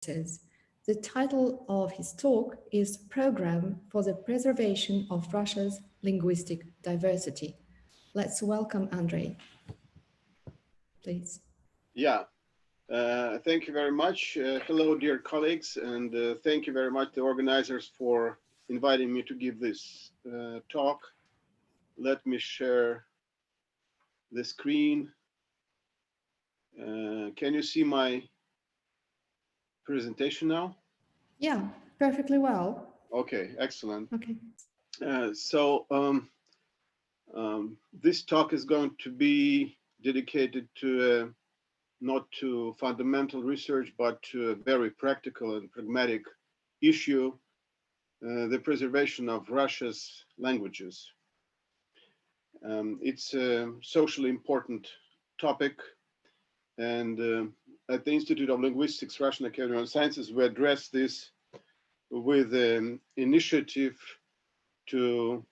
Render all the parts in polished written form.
The title of his talk is Program for the Preservation of Russia's Linguistic Diversity. Let's welcome Andrej, please. Yeah, thank you very much. Hello, dear colleagues, and thank you very much, the organizers, for inviting me to give this talk. Let me share the screen. Can you see my presentation now? Yeah, perfectly well. Okay, excellent. Okay. This talk is going to be dedicated to not to fundamental research, but to a very practical and pragmatic issue, the preservation of Russia's languages. It's a socially important topic, and at the Institute of Linguistics, Russian Academy of Sciences, we address this with an initiative to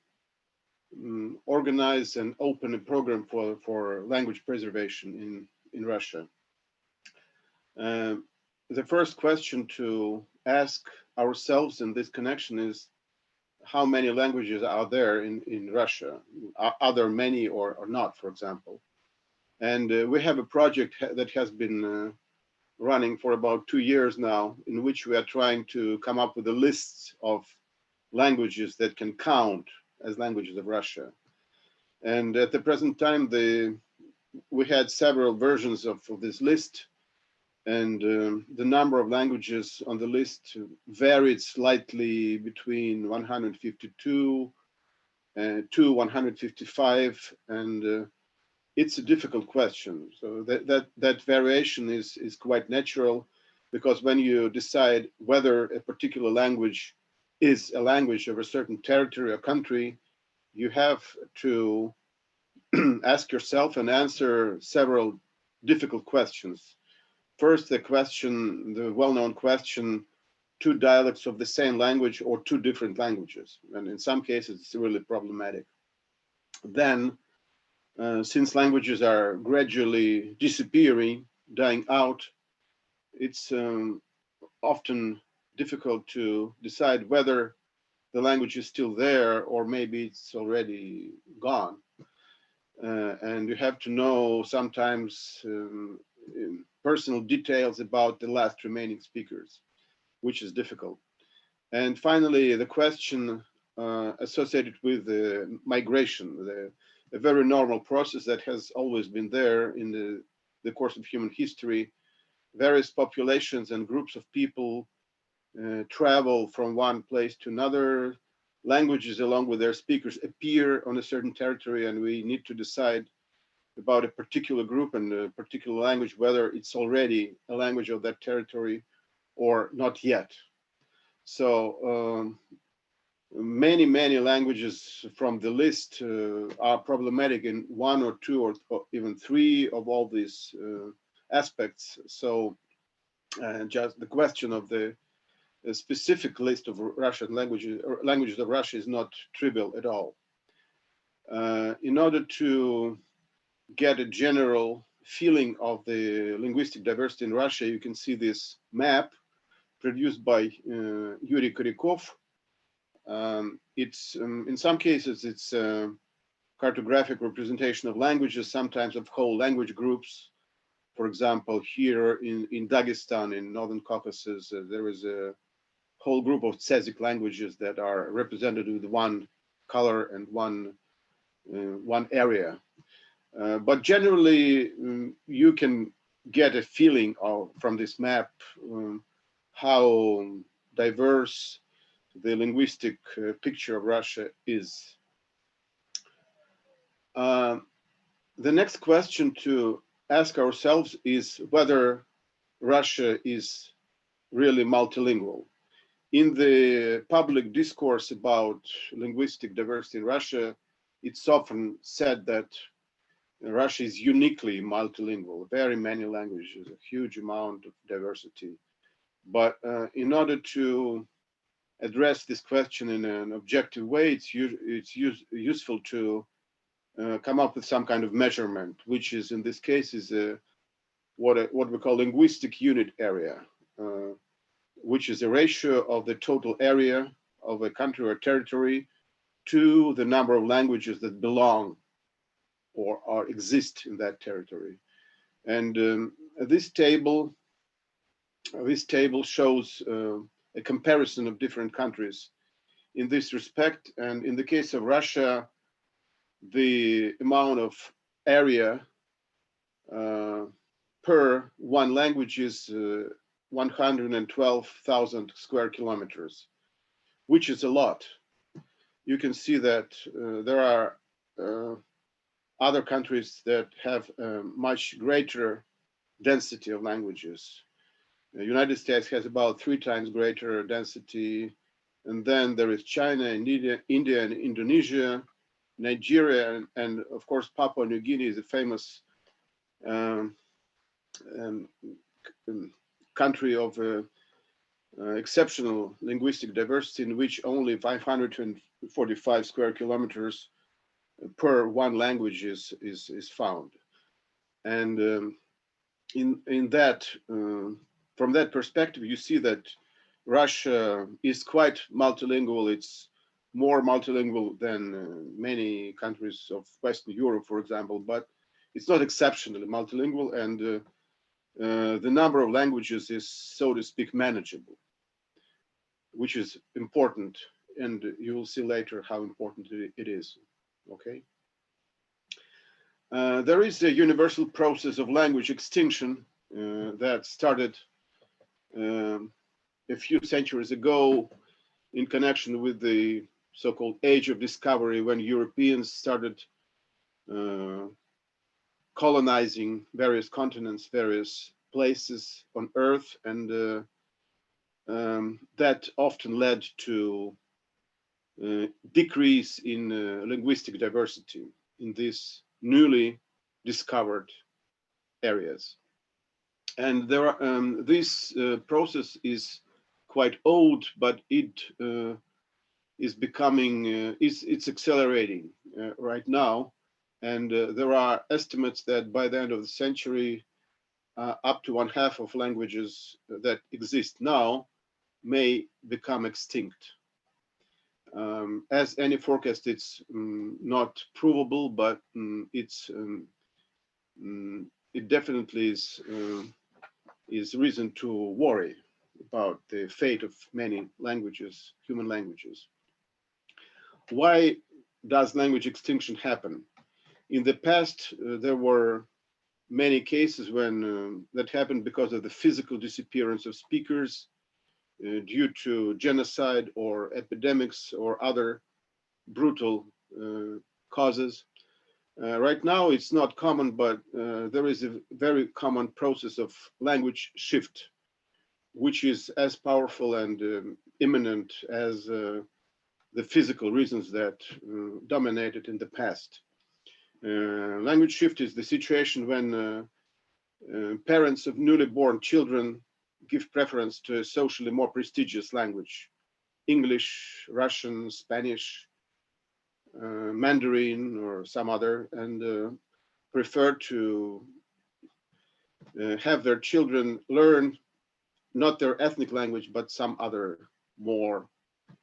organize and open a program for language preservation in Russia. The first question to ask ourselves in this connection is, how many languages are there in Russia? Are there many or not, for example? And we have a project that has been running for about 2 years now, in which we are trying to come up with a list of languages that can count as languages of Russia. And at the present time, we had several versions of this list, and the number of languages on the list varied slightly between 152 to 155, and it's a difficult question. So that variation is quite natural, because when you decide whether a particular language is a language of a certain territory or country, you have to ask yourself and answer several difficult questions. First, the well-known question, two dialects of the same language or two different languages. And in some cases, it's really problematic. Then, since languages are gradually disappearing, dying out, it's often difficult to decide whether the language is still there or maybe it's already gone. And you have to know sometimes personal details about the last remaining speakers, which is difficult. And finally, the question associated with the migration, a very normal process that has always been there in the course of human history. Various populations and groups of people travel from one place to another. Languages along with their speakers appear on a certain territory, and we need to decide about a particular group and a particular language, whether it's already a language of that territory or not yet. So many languages from the list are problematic in one or two or even three of all these aspects. So just the question of the specific list of Russian languages or languages of Russia is not trivial at all. In order to get a general feeling of the linguistic diversity in Russia, you can see this map produced by Yuri Korykov. It's in some cases it's a cartographic representation of languages, sometimes of whole language groups. For example, here in Dagestan, in Northern Caucasus, there is a whole group of Tsazic languages that are represented with one color and one area. But generally, you can get a feeling from this map how diverse the linguistic picture of Russia is. The next question to ask ourselves is whether Russia is really multilingual. In the public discourse about linguistic diversity in Russia, it's often said that Russia is uniquely multilingual, very many languages, a huge amount of diversity. But in order to address this question in an objective way, it's useful to come up with some kind of measurement, which is in this case is what we call linguistic unit area. which is a ratio of the total area of a country or territory to the number of languages that belong or exist in that territory. And this table shows a comparison of different countries in this respect. And in the case of Russia, the amount of area per one language is 112,000 square kilometers, which is a lot. You can see that there are other countries that have a much greater density of languages. The United States has about 3 times greater density. And then there is China and India and Indonesia, Nigeria, and of course, Papua New Guinea is a famous country of exceptional linguistic diversity, in which only 545 square kilometers per one language is found. And in that, from that perspective, you see that Russia is quite multilingual. It's more multilingual than many countries of Western Europe, for example, but it's not exceptionally multilingual, and the number of languages is, so to speak, manageable, which is important, and you will see later how important it is. Okay. There is a universal process of language extinction that started a few centuries ago in connection with the so-called age of discovery, when Europeans started colonizing various continents, various places on Earth, and that often led to decrease in linguistic diversity in these newly discovered areas. And there are, this process is quite old, but it is becoming, it's accelerating right now. And there are estimates that by the end of the century, up to 1/2 of languages that exist now may become extinct. As any forecast, it's not provable, but it definitely is reason to worry about the fate of many languages, human languages. Why does language extinction happen? In the past, there were many cases when that happened because of the physical disappearance of speakers due to genocide or epidemics or other brutal causes. Right now, it's not common, but there is a very common process of language shift, which is as powerful and imminent as the physical reasons that dominated in the past. Language shift is the situation when parents of newly born children give preference to a socially more prestigious language, English, Russian, Spanish, Mandarin, or some other, and prefer to have their children learn not their ethnic language, but some other more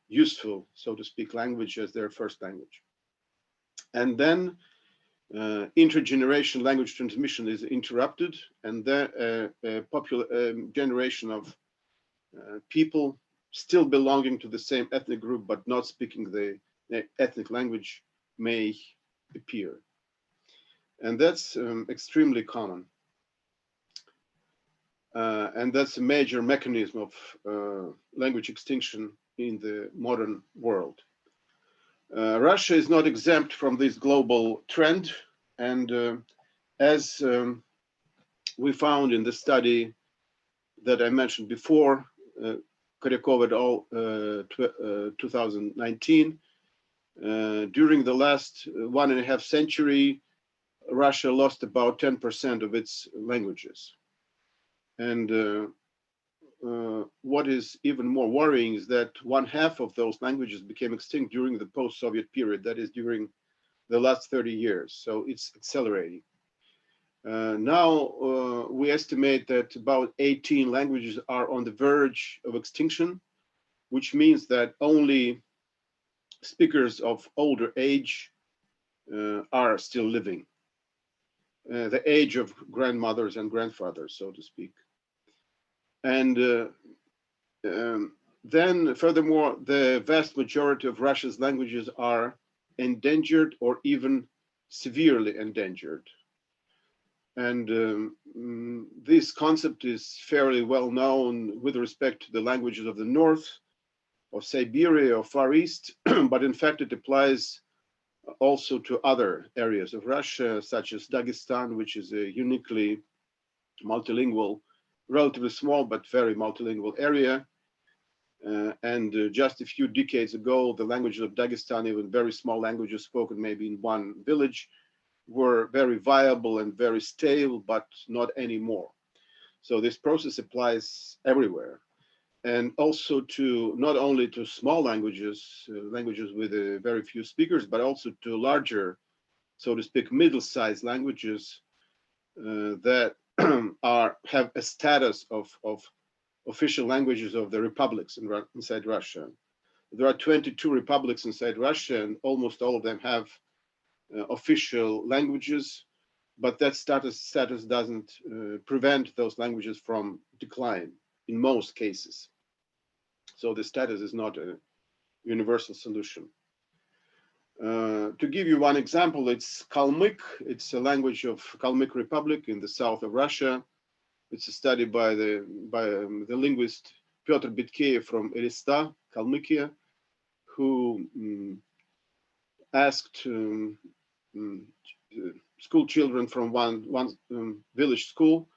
useful, so to speak, language as their first language. And then intergeneration language transmission is interrupted, and then a generation of people still belonging to the same ethnic group but not speaking the ethnic language may appear. And that's extremely common. And that's a major mechanism of language extinction in the modern world. Russia is not exempt from this global trend, and as we found in the study that I mentioned before, Koryakov et al. 2019, during the last 1.5 century, Russia lost about 10% of its languages. And what is even more worrying is that 1/2 of those languages became extinct during the post-Soviet period, that is during the last 30 years. So it's accelerating. Now we estimate that about 18 languages are on the verge of extinction, which means that only speakers of older age are still living, the age of grandmothers and grandfathers, so to speak. And then furthermore, the vast majority of Russia's languages are endangered or even severely endangered. And this concept is fairly well known with respect to the languages of the north, of Siberia, or Far East, but in fact it applies also to other areas of Russia, such as Dagestan, which is a uniquely multilingual, relatively small but very multilingual area. And just a few decades ago, the languages of Dagestan, even very small languages spoken maybe in one village, were very viable and very stable, but not anymore. So this process applies everywhere. And also to not only to small languages, languages with very few speakers, but also to larger, so to speak, middle-sized languages that have a status of official languages of the republics inside Russia. There are 22 republics inside Russia, and almost all of them have official languages, but that status doesn't prevent those languages from decline in most cases. So the status is not a universal solution. To give you one example, it's Kalmyk. It's a language of Kalmyk Republic in the south of Russia. It's a study by the linguist Pyotr Bitkeyev from Elista, Kalmykia, who asked school children from one village school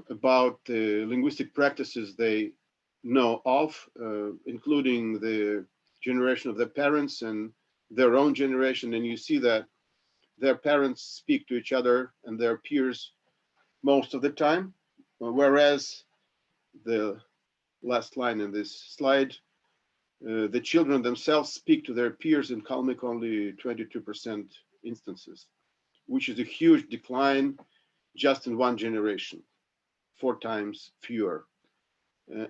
about the linguistic practices they know of, including the generation of their parents and their own generation. And you see that their parents speak to each other and their peers most of the time, whereas the last line in this slide, the children themselves speak to their peers in Kalmyk only 22% instances, which is a huge decline just in one generation, 4 times fewer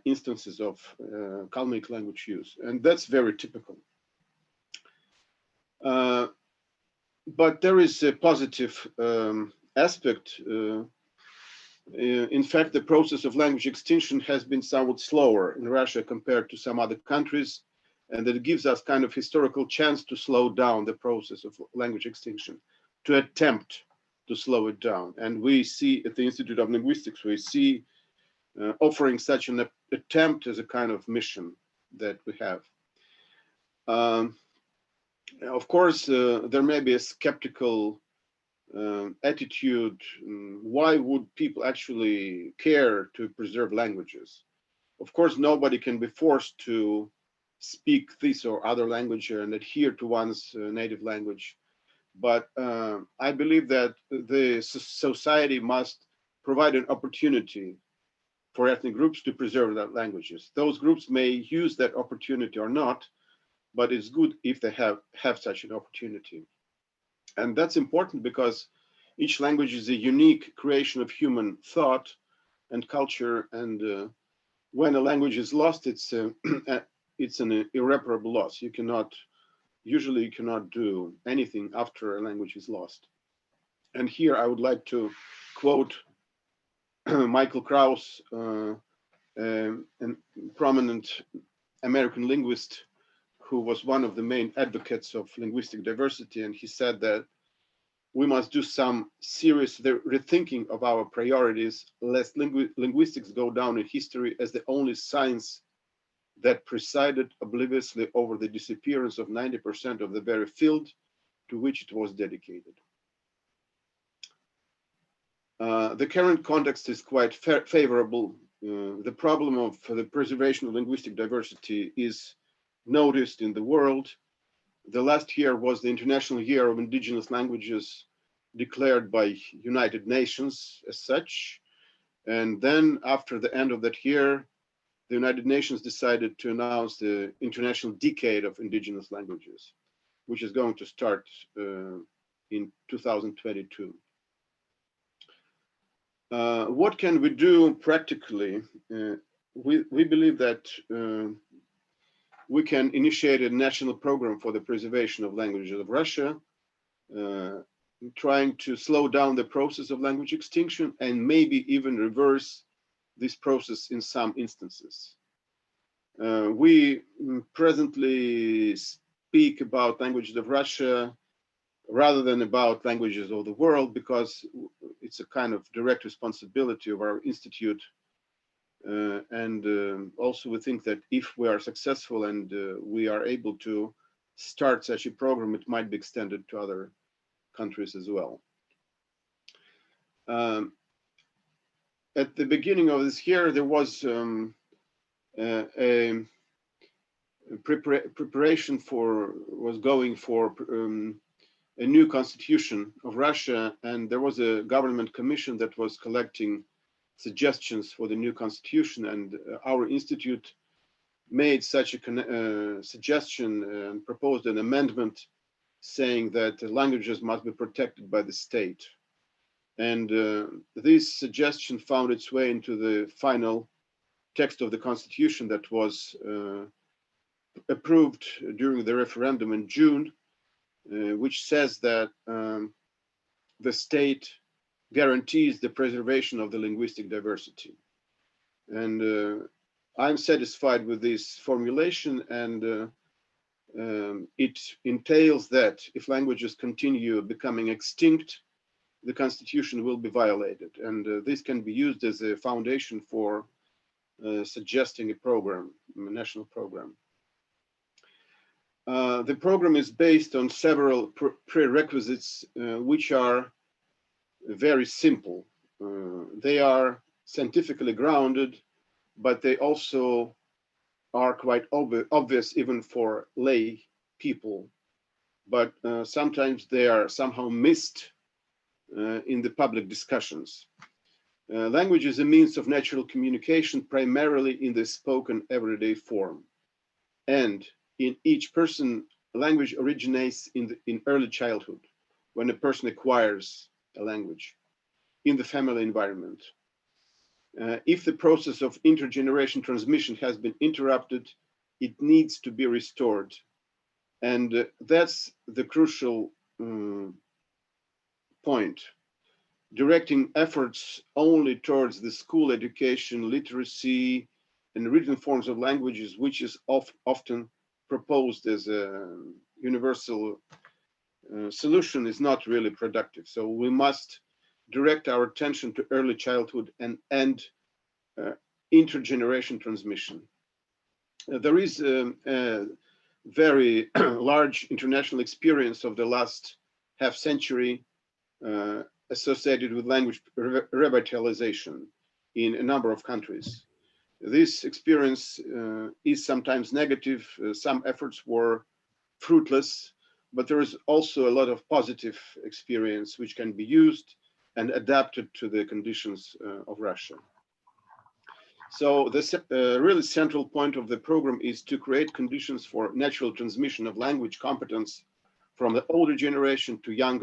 instances of Kalmyk language use. And that's very typical. But there is a positive aspect. In fact, the process of language extinction has been somewhat slower in Russia compared to some other countries, and it gives us kind of historical chance to slow down the process of language extinction, to attempt to slow it down. And we see at the Institute of Linguistics, we see offering such an attempt as a kind of mission that we have. Of course, there may be a skeptical attitude. Why would people actually care to preserve languages? Of course, nobody can be forced to speak this or other language and adhere to one's native language. But I believe that the society must provide an opportunity for ethnic groups to preserve their languages. Those groups may use that opportunity or not, but it's good if they have such an opportunity. And that's important because each language is a unique creation of human thought and culture. And when a language is lost, it's an irreparable loss. Usually you cannot do anything after a language is lost. And here I would like to quote Michael Krauss, a prominent American linguist who was one of the main advocates of linguistic diversity. And he said that we must do some serious rethinking of our priorities, lest linguistics go down in history as the only science that presided obliviously over the disappearance of 90% of the very field to which it was dedicated. The current context is quite favorable. The problem of the preservation of linguistic diversity is noticed in the world. The last year was the International Year of Indigenous Languages, declared by United Nations as such. And then after the end of that year, the United Nations decided to announce the International Decade of Indigenous Languages, which is going to start in 2022. What can we do practically? We believe that we can initiate a national program for the preservation of languages of Russia, trying to slow down the process of language extinction and maybe even reverse this process in some instances. We presently speak about languages of Russia rather than about languages of the world, because it's a kind of direct responsibility of our institute. Also we think that if we are successful and we are able to start such a program, it might be extended to other countries as well. At the beginning of this year, there was a preparation was going for a new constitution of Russia, and there was a government commission that was collecting suggestions for the new constitution, and our institute made such a suggestion and proposed an amendment saying that languages must be protected by the state. And this suggestion found its way into the final text of the constitution that was approved during the referendum in June, which says that the state guarantees the preservation of the linguistic diversity. And I'm satisfied with this formulation, and it entails that if languages continue becoming extinct, the constitution will be violated. And this can be used as a foundation for suggesting a program, a national program. The program is based on several prerequisites, which are very simple. They are scientifically grounded, but they also are quite obvious even for lay people. But sometimes they are somehow missed in the public discussions. Language is a means of natural communication, primarily in the spoken everyday form. And in each person, language originates in early childhood, when a person acquires a language in the family environment. If the process of intergeneration transmission has been interrupted, it needs to be restored. And that's the crucial point. Directing efforts only towards the school education, literacy, and written forms of languages, which is often proposed as a universal solution, is not really productive. So we must direct our attention to early childhood and end intergeneration transmission. There is a very large international experience of the last half century associated with language revitalization in a number of countries. This experience is sometimes negative. Some efforts were fruitless, but there is also a lot of positive experience which can be used and adapted to the conditions of Russia. So the really central point of the program is to create conditions for natural transmission of language competence from the older generation to young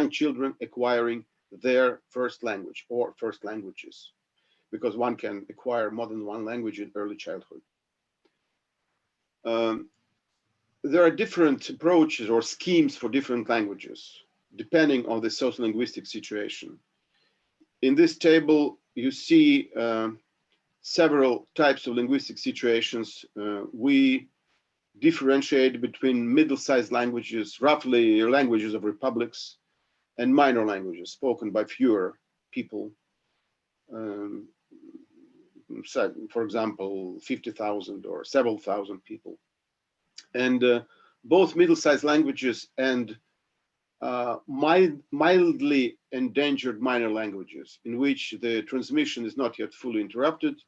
children acquiring their first language or first languages, because one can acquire more than one language in early childhood. There are different approaches or schemes for different languages, depending on the sociolinguistic situation. In this table, you see several types of linguistic situations. We differentiate between middle-sized languages, roughly languages of republics, and minor languages spoken by fewer people. For example, 50,000 or several thousand people. And both middle-sized languages and mildly endangered minor languages, in which the transmission is not yet fully interrupted.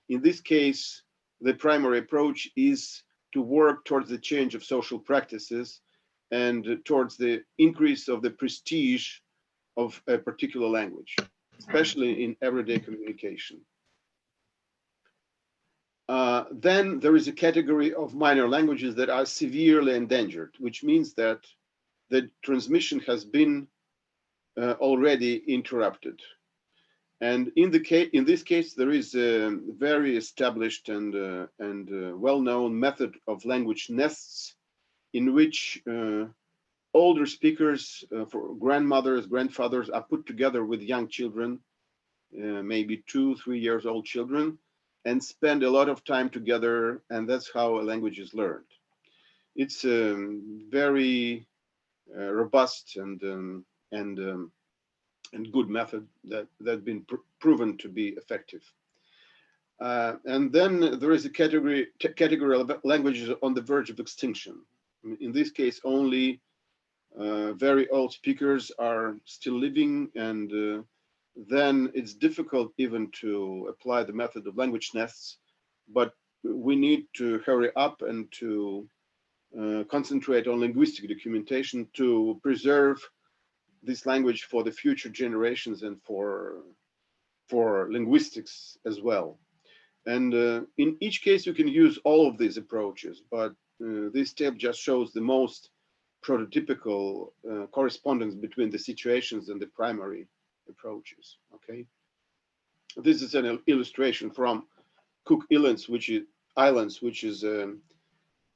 In this case, the primary approach is to work towards the change of social practices and towards the increase of the prestige of a particular language, especially in everyday communication. Then there is a category of minor languages that are severely endangered, which means that the transmission has been already interrupted. And in this case, there is a very established and well-known method of language nests, in which older speakers, for grandmothers, grandfathers, are put together with young children, maybe 2-3 years old children, and spend a lot of time together, and that's how a language is learned. It's a very robust and good method that's been proven to be effective. And then there is a category of languages on the verge of extinction. In this case, only very old speakers are still living, and then it's difficult even to apply the method of language nests, but we need to hurry up and to concentrate on linguistic documentation to preserve this language for the future generations and for linguistics as well. And in each case, you can use all of these approaches, but this step just shows the most prototypical correspondence between the situations and the primary approaches. Okay, this is an illustration from Cook Islands, which is a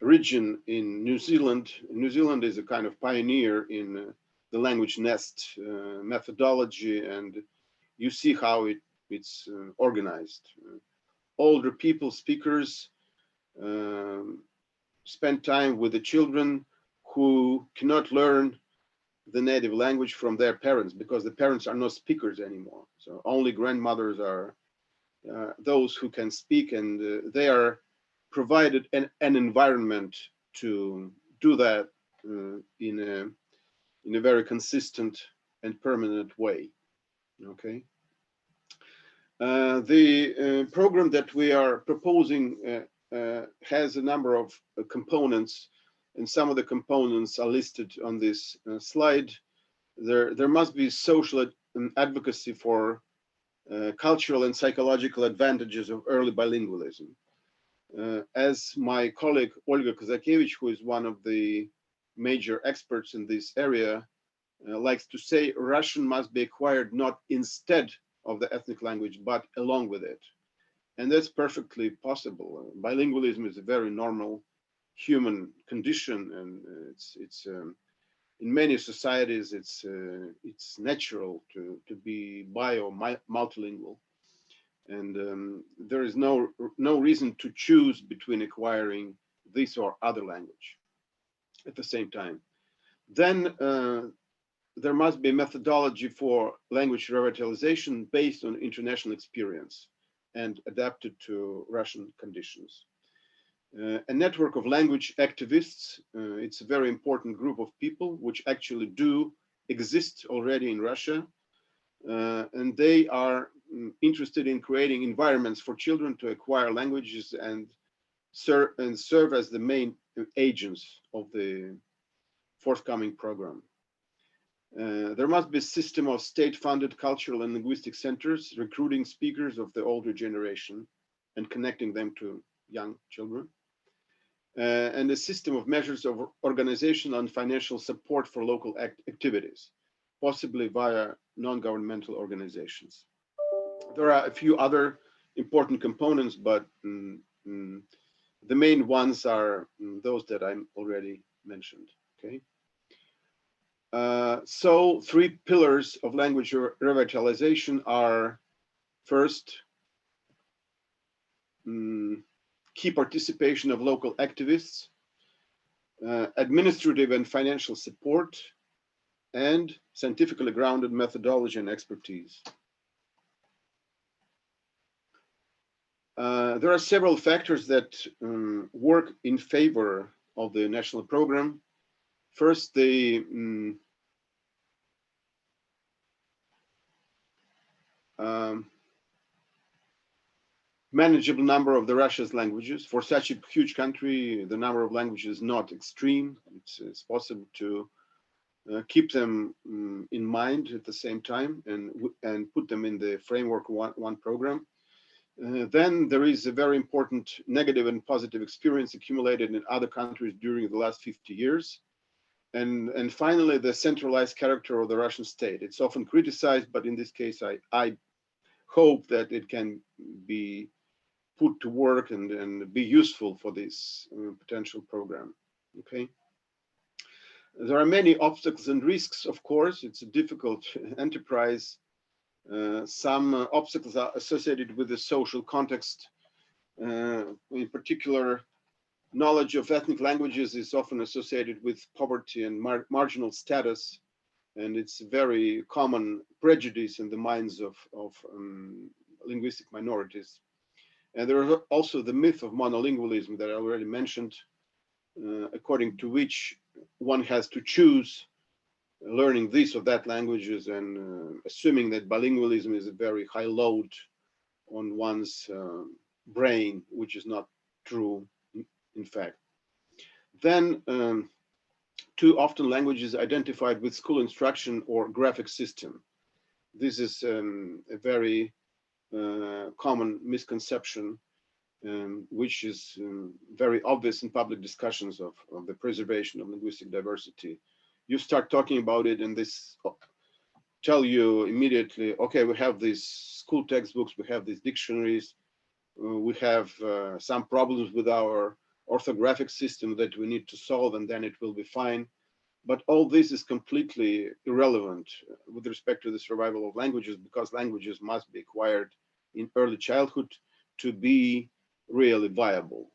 region in New Zealand. New Zealand is a kind of pioneer in the language nest methodology, and you see how it's organized. Older people, speakers, spend time with the children who cannot learn the native language from their parents, because the parents are not speakers anymore. So only grandmothers are those who can speak, and they are provided an environment to do that in a very consistent and permanent way. Okay. The program that we are proposing has a number of components, and some of the components are listed on this slide. There must be social advocacy for cultural and psychological advantages of early bilingualism. As my colleague Olga Kozakevich, who is one of the major experts in this area, likes to say, Russian must be acquired not instead of the ethnic language, but along with it. And that's perfectly possible. Bilingualism is a very normal human condition, and it's in many societies it's natural to be bi or multilingual, and there is no reason to choose between acquiring this or other language at the same time. Then there must be a methodology for language revitalization based on international experience and adapted to Russian conditions. A network of language activists, it's a very important group of people which actually do exist already in Russia, and they are interested in creating environments for children to acquire languages and serve as the main agents of the forthcoming program. There must be a system of state-funded cultural and linguistic centers recruiting speakers of the older generation and connecting them to young children, and a system of measures of organizational and financial support for local activities, possibly via non-governmental organizations. There are a few other important components, but the main ones are those that I already mentioned. Okay. So 3 pillars of language revitalization are: first, key participation of local activists, administrative and financial support, and scientifically grounded methodology and expertise. There are several factors that work in favor of the national program. First, the manageable number of the Russia's languages. For such a huge country, the number of languages is not extreme. It's possible to keep them in mind at the same time and put them in the framework of one program. Then there is a very important negative and positive experience accumulated in other countries during the last 50 years. And finally, the centralized character of the Russian state. It's often criticized, but in this case, I hope that it can be put to work and be useful for this potential program. Okay. There are many obstacles and risks, of course. It's a difficult enterprise. Some obstacles are associated with the social context. In particular, knowledge of ethnic languages is often associated with poverty and marginal status, and it's a very common prejudice in the minds of linguistic minorities. And there is also the myth of monolingualism that I already mentioned, according to which one has to choose learning this or that languages, and assuming that bilingualism is a very high load on one's brain, which is not true in fact. Then too often languages identified with school instruction or graphic system. This is a very common misconception, which is very obvious in public discussions of the preservation of linguistic diversity. You start talking about it and this tell you immediately, okay, we have these school textbooks, we have these dictionaries, we have some problems with our orthographic system that we need to solve, and then it will be fine. But all this is completely irrelevant with respect to the survival of languages, because languages must be acquired in early childhood to be really viable.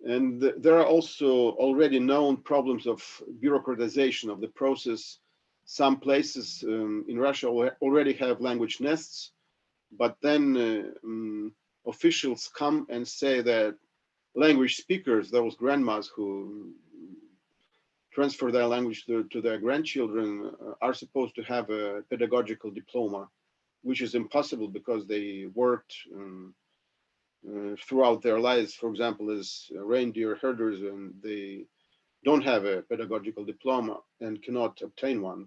And there are also already known problems of bureaucratization of the process. Some places in Russia already have language nests, but then officials come and say that language speakers, those grandmas who transfer their language to their grandchildren, are supposed to have a pedagogical diploma, which is impossible because they worked throughout their lives, for example, as reindeer herders, and they don't have a pedagogical diploma and cannot obtain one.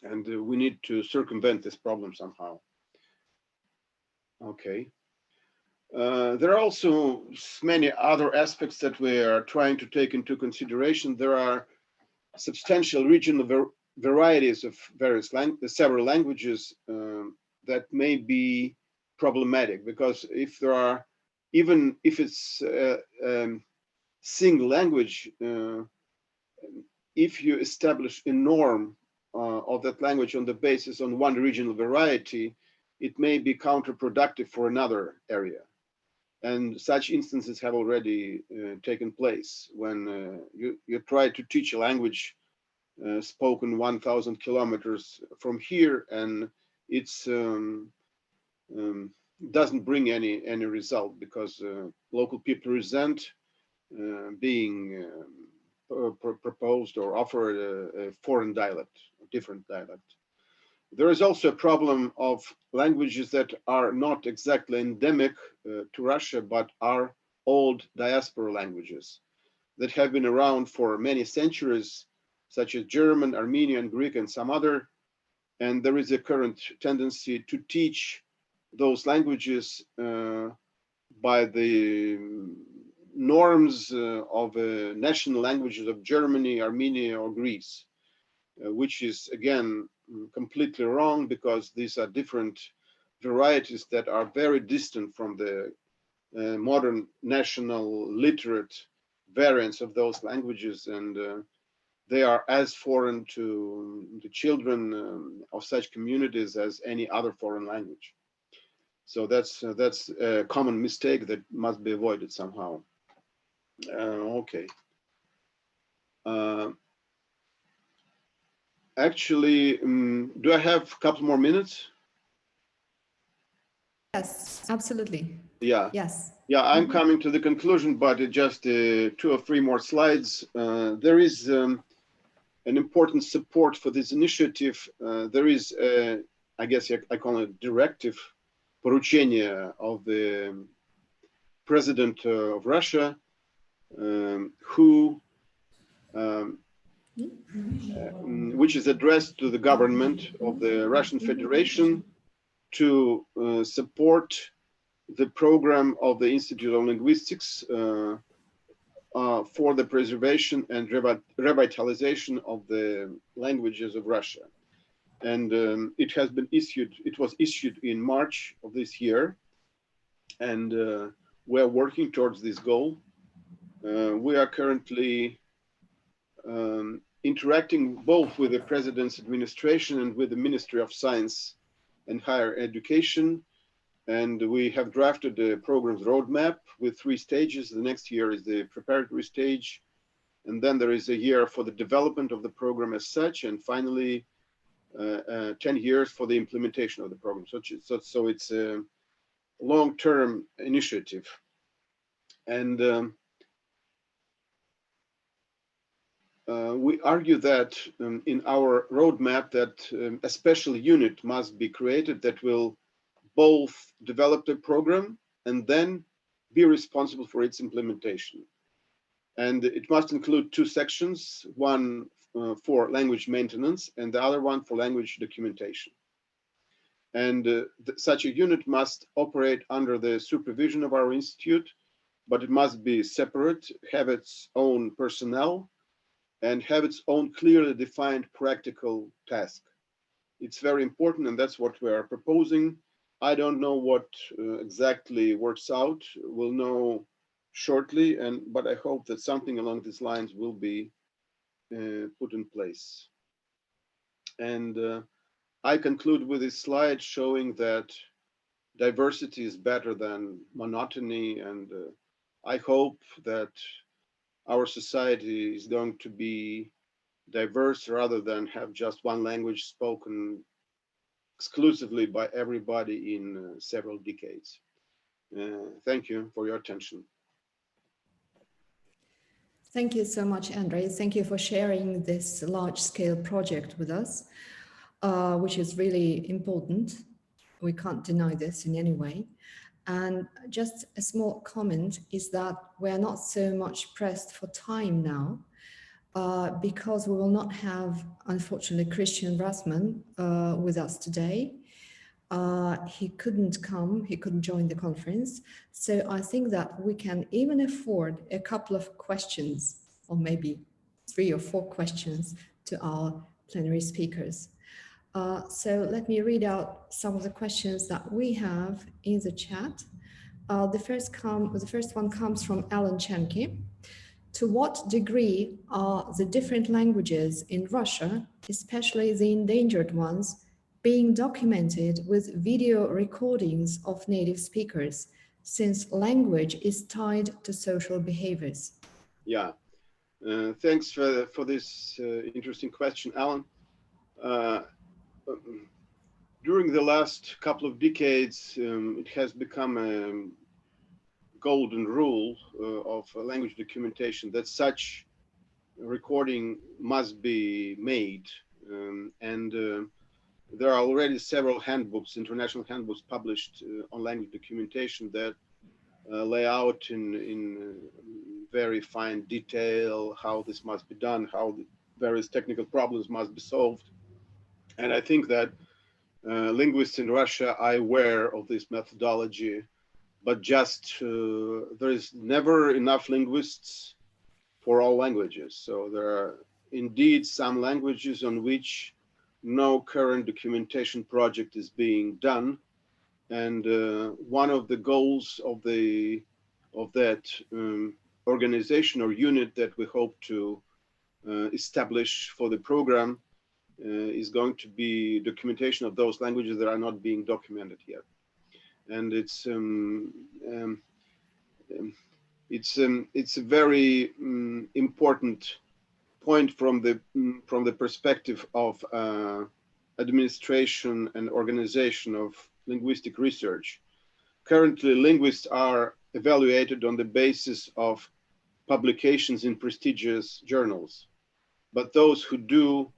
And we need to circumvent this problem somehow. Okay. There are also many other aspects that we are trying to take into consideration. There are substantial regional varieties of several languages that may be problematic, because if there are, even if it's a single language, if you establish a norm of that language on the basis on one regional variety, it may be counterproductive for another area. And such instances have already taken place when you try to teach a language spoken 1,000 kilometers from here, and it's doesn't bring any result, because local people resent being proposed or offered a foreign dialect, a different dialect. There is also a problem of languages that are not exactly endemic to Russia, but are old diaspora languages that have been around for many centuries, such as German, Armenian, Greek, and some other. And there is a current tendency to teach those languages by the norms of national languages of Germany, Armenia, or Greece, which is again completely wrong, because these are different varieties that are very distant from the modern national literate variants of those languages, and they are as foreign to the children of such communities as any other foreign language. So that's a common mistake that must be avoided somehow. Okay. Actually, do I have a couple more minutes? Yes, absolutely. Yeah. Yes. Yeah, I'm coming to the conclusion, but just 2 or 3 more slides. There is an important support for this initiative. There is, I guess I call it directive, поручение of the president of Russia, who which is addressed to the government of the Russian Federation to support the program of the Institute of Linguistics for the preservation and revitalization of the languages of Russia. And it was issued in March of this year. And we're working towards this goal. We are currently interacting both with the President's administration and with the Ministry of Science and Higher Education. And we have drafted the program's roadmap with 3 stages. The next year is the preparatory stage. And then there is a year for the development of the program as such. And finally, 10 years for the implementation of the program. So it's a long-term initiative. And we argue that in our roadmap that a special unit must be created that will both develop the program and then be responsible for its implementation. And it must include 2 sections, one for language maintenance and the other one for language documentation. And such a unit must operate under the supervision of our institute, but it must be separate, have its own personnel, and have its own clearly defined practical task. It's very important, and that's what we are proposing. I don't know what exactly works out. We'll know shortly, but I hope that something along these lines will be put in place. And I conclude with this slide showing that diversity is better than monotony, and I hope that our society is going to be diverse rather than have just one language spoken exclusively by everybody in several decades. Thank you for your attention. Thank you so much, Andrej. Thank you for sharing this large-scale project with us, which is really important. We can't deny this in any way. And just a small comment is that we're not so much pressed for time now, because we will not have, unfortunately, Christian Rasman with us today. He couldn't come, he couldn't join the conference. So I think that we can even afford a couple of questions, or maybe 3 or 4 questions to our plenary speakers. So let me read out some of the questions that we have in the chat. The first one comes from Alan Chenke. To what degree are the different languages in Russia, especially the endangered ones, being documented with video recordings of native speakers, since language is tied to social behaviors? Yeah, thanks for this interesting question, Alan. During the last couple of decades, it has become a golden rule of language documentation that such recording must be made. There are already several handbooks, international handbooks published on language documentation that lay out in very fine detail how this must be done, how the various technical problems must be solved. And I think that linguists in Russia are aware of this methodology, but just there is never enough linguists for all languages. So there are indeed some languages on which no current documentation project is being done. And one of the goals of that organization or unit that we hope to establish for the program is going to be documentation of those languages that are not being documented yet. And it's a very important point from the perspective of administration and organization of linguistic research. Currently, linguists are evaluated on the basis of publications in prestigious journals, but those who do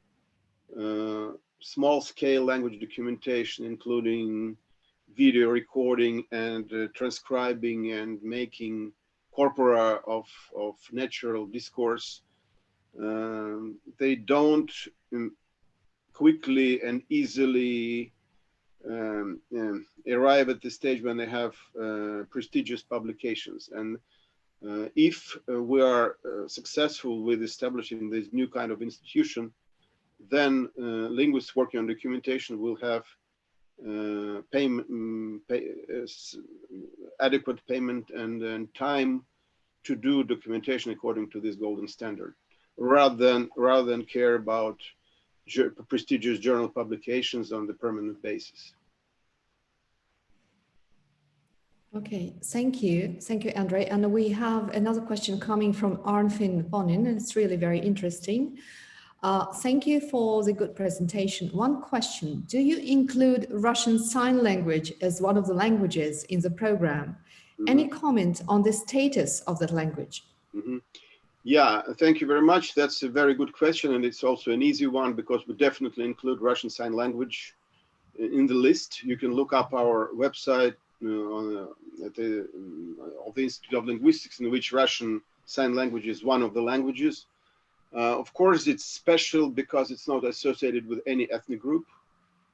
small-scale language documentation, including video recording and transcribing and making corpora of natural discourse, they don't quickly and easily arrive at the stage when they have prestigious publications. And if we are successful with establishing this new kind of institution, then linguists working on documentation will have adequate payment and time to do documentation according to this golden standard, rather than care about prestigious journal publications on the permanent basis. Okay, thank you, Andrej. And we have another question coming from Arnfinn Bonin, and it's really very interesting. Thank you for the good presentation. One question: do you include Russian Sign Language as one of the languages in the program? Mm-hmm. Any comment on the status of that language? Mm-hmm. Yeah, thank you very much. That's a very good question, and it's also an easy one because we definitely include Russian Sign Language in the list. You can look up our website at the Institute of Linguistics, in which Russian Sign Language is one of the languages. Of course, it's special because it's not associated with any ethnic group.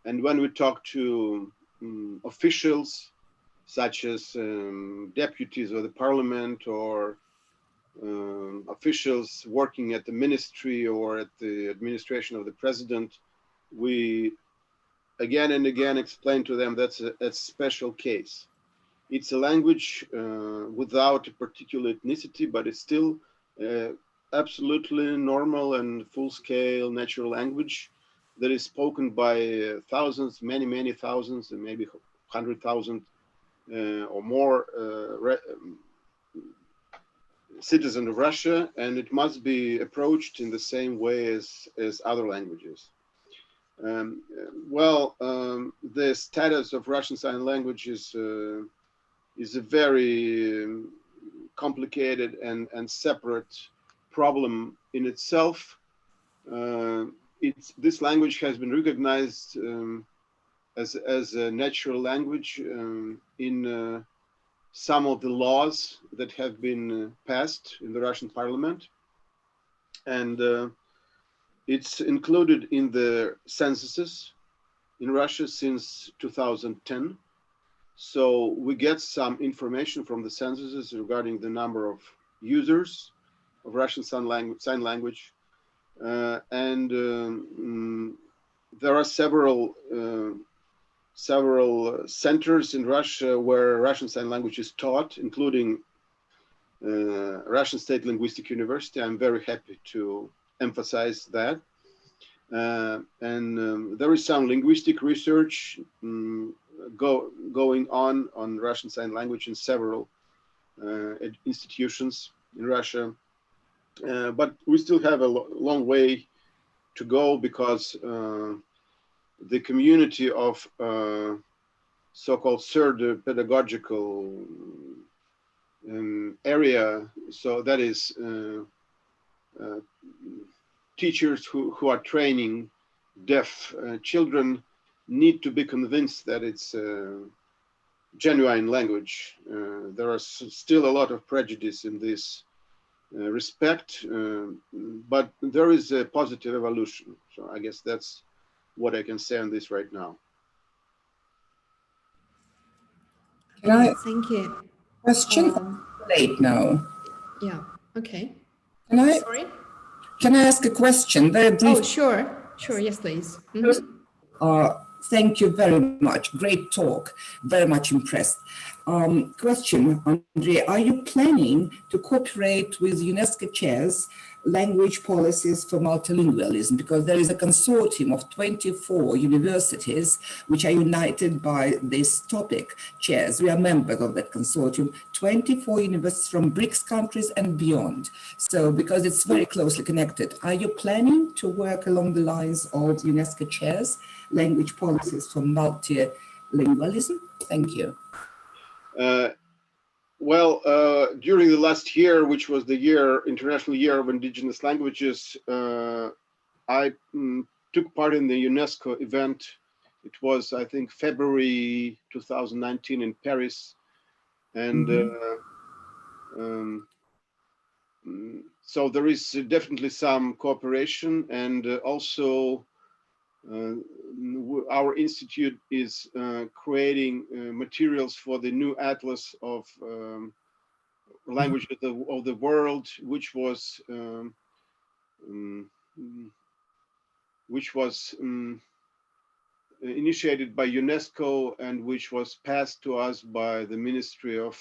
And when we talk to officials, such as deputies of the parliament or officials working at the ministry or at the administration of the president, we again and again explain to them that's a special case. It's a language without a particular ethnicity, but it's still absolutely normal and full-scale natural language that is spoken by thousands, many thousands, and maybe 100,000 or more citizens of Russia, and it must be approached in the same way as other languages. The status of Russian Sign Language is a very complicated and separate problem in itself. This language has been recognized as a natural language in some of the laws that have been passed in the Russian parliament, and it's included in the censuses in Russia since 2010. So we get some information from the censuses regarding the number of users of Russian Sign Language. And there are several centers in Russia where Russian Sign Language is taught, including Russian State Linguistic University. I'm very happy to emphasize that. And there is some linguistic research going on Russian Sign Language in several institutions in Russia. But we still have a long way to go because the community of so-called third pedagogical area, so that is teachers who are training deaf children, need to be convinced that it's a genuine language. There are still a lot of prejudice in this respect, but there is a positive evolution. So I guess that's what I can say on this right now. Thank you. Question late now. Yeah. Okay. Sorry? Can I ask a question? Very brief. Oh, sure. Sure. Yes, please. Mm-hmm. Thank you very much. Great talk. Very much impressed. Question, Andrej, are you planning to cooperate with UNESCO chairs language policies for multilingualism? Because there is a consortium of 24 universities which are united by this topic. Chairs, we are members of that consortium, 24 universities from BRICS countries and beyond. So because it's very closely connected, are you planning to work along the lines of UNESCO chairs language policies for multilingualism? Thank you. During the last year, which was the International Year of Indigenous Languages, I took part in the UNESCO event. It was, I think, February 2019 in Paris. And so there is definitely some cooperation, and also our institute is creating materials for the new atlas of languages of the world, which was which was initiated by UNESCO and which was passed to us by the Ministry of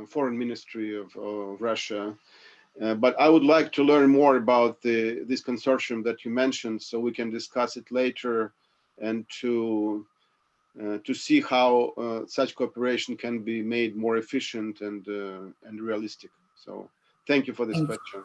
Foreign Ministry of Russia. But I would like to learn more about this consortium that you mentioned, so we can discuss it later, and to see how such cooperation can be made more efficient and realistic. So thank you for this question.